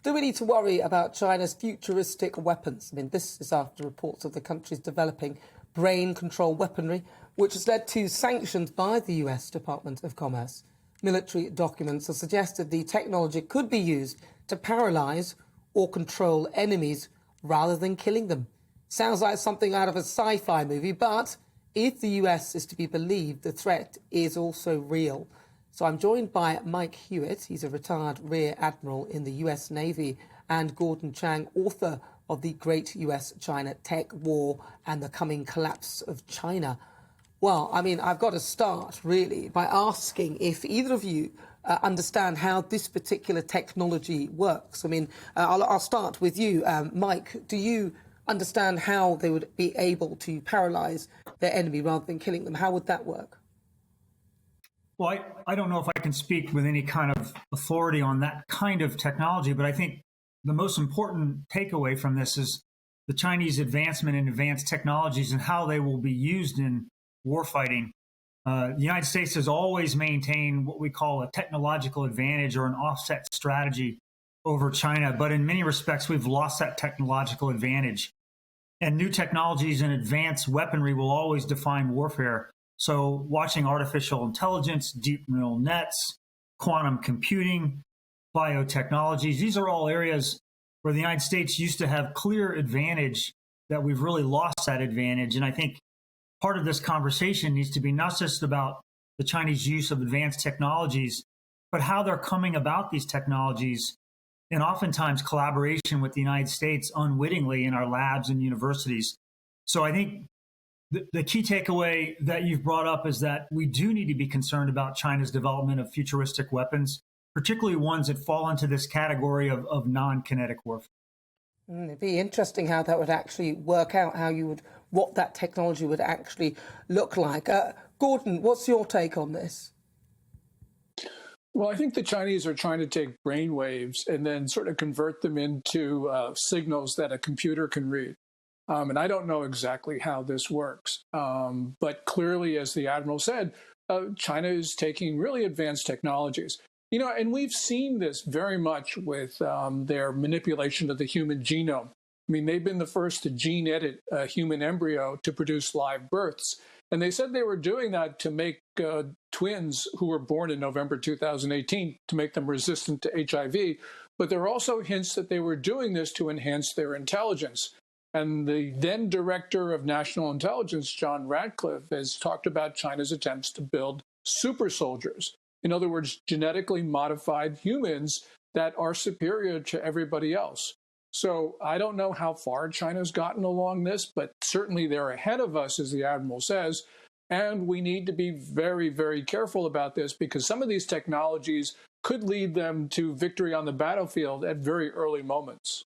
Do we need to worry about China's futuristic weapons? I mean, this is after reports of the country's developing brain-control weaponry, which has led to sanctions by the US Department of Commerce. Military documents have suggested the technology could be used to paralyse or control enemies rather than killing them. Sounds like something out of a sci-fi movie, but if the US is to be believed, the threat is also real. So I'm joined by Mike Hewitt. He's a retired Rear Admiral in the US Navy, and Gordon Chang, author of The Great US-China Tech War and the Coming Collapse of China. Well, I mean, I've got to start, really, by asking if either of you understand how this particular technology works. I mean, I'll start with you. Mike, do you understand how they would be able to paralyse their enemy rather than killing them? How would that work? Well, I don't know if I can speak with any kind of authority on that kind of technology, but I think the most important takeaway from this is the Chinese advancement in advanced technologies and how they will be used in warfighting. The United States has always maintained what we call a technological advantage or an offset strategy over China, but in many respects, we've lost that technological advantage. And new technologies and advanced weaponry will always define warfare. So watching artificial intelligence, deep neural nets, quantum computing, biotechnologies, these are all areas where the United States used to have clear advantage that we've really lost that advantage. And I think part of this conversation needs to be not just about the Chinese use of advanced technologies, but how they're coming about these technologies, and oftentimes collaboration with the United States unwittingly in our labs and universities. So I think the key takeaway that you've brought up is that we do need to be concerned about China's development of futuristic weapons, particularly ones that fall into this category of non-kinetic warfare. It'd be interesting how that would actually work out, what that technology would actually look like. Gordon, what's your take on this? Well, I think the Chinese are trying to take brain waves and then sort of convert them into signals that a computer can read. And I don't know exactly how this works. But clearly, as the Admiral said, China is taking really advanced technologies. You know, and we've seen this very much with their manipulation of the human genome. I mean, they've been the first to gene edit a human embryo to produce live births. And they said they were doing that to make twins who were born in November 2018, to make them resistant to HIV. But there are also hints that they were doing this to enhance their intelligence. And the then director of national intelligence, John Ratcliffe, has talked about China's attempts to build super soldiers. In other words, genetically modified humans that are superior to everybody else. So I don't know how far China's gotten along this, but certainly they're ahead of us, as the Admiral says. And we need to be very, very careful about this, because some of these technologies could lead them to victory on the battlefield at very early moments.